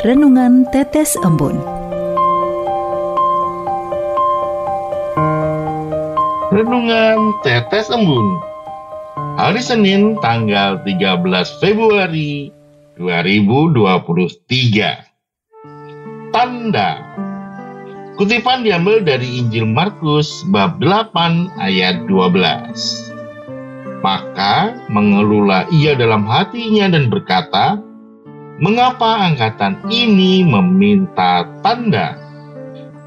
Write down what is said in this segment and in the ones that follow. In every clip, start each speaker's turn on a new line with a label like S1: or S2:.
S1: Renungan Tetes Embun.
S2: Renungan Tetes Embun. Hari Senin tanggal 13 Februari 2023. Tanda. Kutipan diambil dari Injil Markus bab 8 ayat 12. Maka mengeluhlah ia dalam hatinya dan berkata, "Mengapa angkatan ini meminta tanda?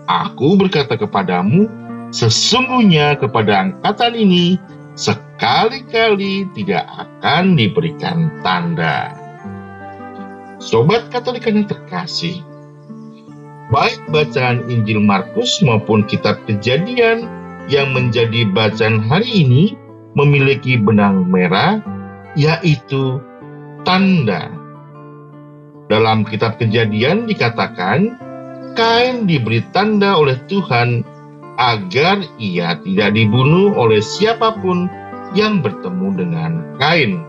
S2: Aku berkata kepadamu, sesungguhnya kepada angkatan ini sekali-kali tidak akan diberikan tanda." Sobat Katolik yang terkasih, baik bacaan Injil Markus maupun kitab Kejadian yang menjadi bacaan hari ini memiliki benang merah, yaitu tanda. Dalam kitab Kejadian dikatakan, Kain diberi tanda oleh Tuhan agar ia tidak dibunuh oleh siapapun yang bertemu dengan Kain.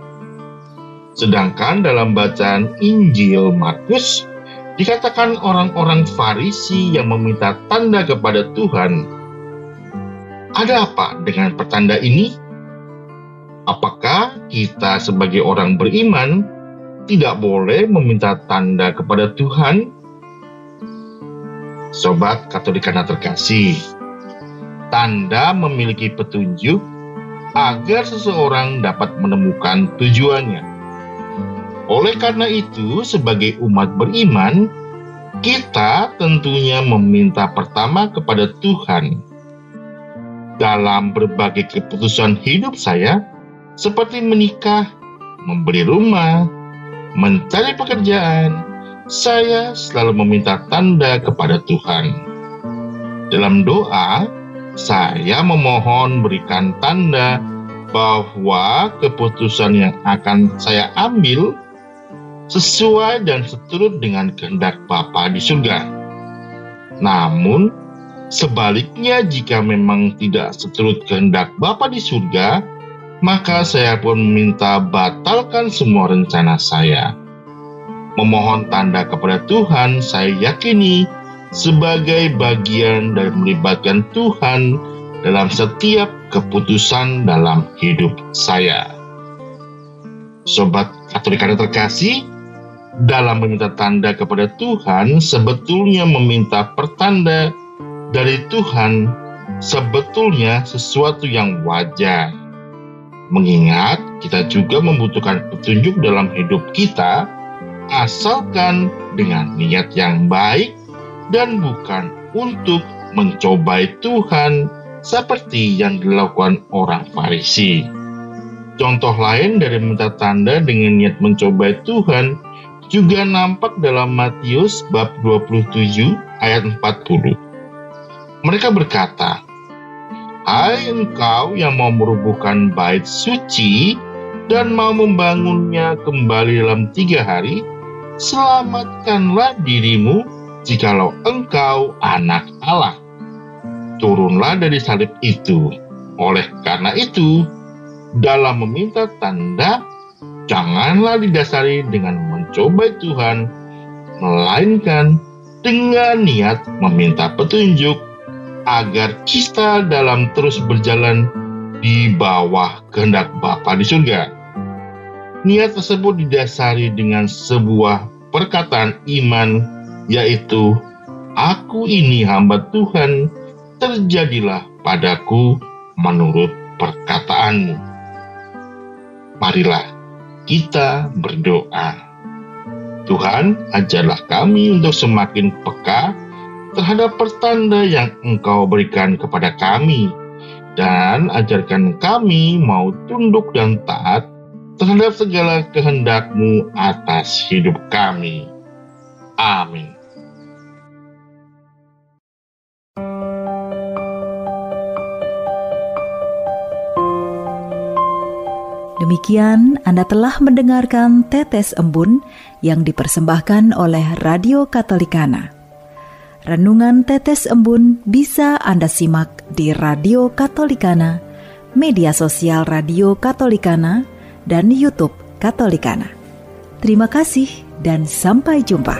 S2: Sedangkan dalam bacaan Injil Markus dikatakan orang-orang Farisi yang meminta tanda kepada Tuhan. Ada apa dengan pertanda ini? Apakah kita sebagai orang beriman tidak boleh meminta tanda kepada Tuhan? Sobat Katolik yang terkasih, tanda memiliki petunjuk agar seseorang dapat menemukan tujuannya. Oleh karena itu, sebagai umat beriman, kita tentunya meminta pertama kepada Tuhan. Dalam berbagai keputusan hidup saya, seperti menikah, membeli rumah, mencari pekerjaan, saya selalu meminta tanda kepada Tuhan. Dalam doa, saya memohon berikan tanda bahwa keputusan yang akan saya ambil sesuai dan seturut dengan kehendak Bapa di surga. Namun, sebaliknya jika memang tidak seturut kehendak Bapa di surga, maka saya pun meminta batalkan semua rencana saya. Memohon tanda kepada Tuhan saya yakini sebagai bagian dari melibatkan Tuhan dalam setiap keputusan dalam hidup saya. Sobat Katolik yang terkasih, dalam meminta tanda kepada Tuhan, sebetulnya meminta pertanda dari Tuhan sebetulnya sesuatu yang wajar. Mengingat kita juga membutuhkan petunjuk dalam hidup kita, asalkan dengan niat yang baik dan bukan untuk mencobai Tuhan seperti yang dilakukan orang Farisi. Contoh lain dari meminta tanda dengan niat mencobai Tuhan juga nampak dalam Matius bab 27 ayat 40. Mereka berkata, "Hai engkau yang mau merubuhkan bait suci dan mau membangunnya kembali dalam 3 hari, selamatkanlah dirimu jikalau engkau anak Allah. Turunlah dari salib itu." Oleh karena itu, dalam meminta tanda, janganlah didasari dengan mencobai Tuhan, melainkan dengan niat meminta petunjuk agar kita dalam terus berjalan di bawah kehendak Bapa di surga. Niat tersebut didasari dengan sebuah perkataan iman, yaitu, "Aku ini hamba Tuhan, terjadilah padaku menurut perkataanmu." Marilah kita berdoa. Tuhan, ajarlah kami untuk semakin peka terhadap pertanda yang Engkau berikan kepada kami, dan ajarkan kami mau tunduk dan taat terhadap segala kehendak-Mu atas hidup kami. Amin.
S1: Demikian Anda telah mendengarkan Tetes Embun yang dipersembahkan oleh Radio Katolikana. Renungan Tetes Embun bisa Anda simak di Radio Katolikana, media sosial Radio Katolikana, dan YouTube Katolikana. Terima kasih dan sampai jumpa.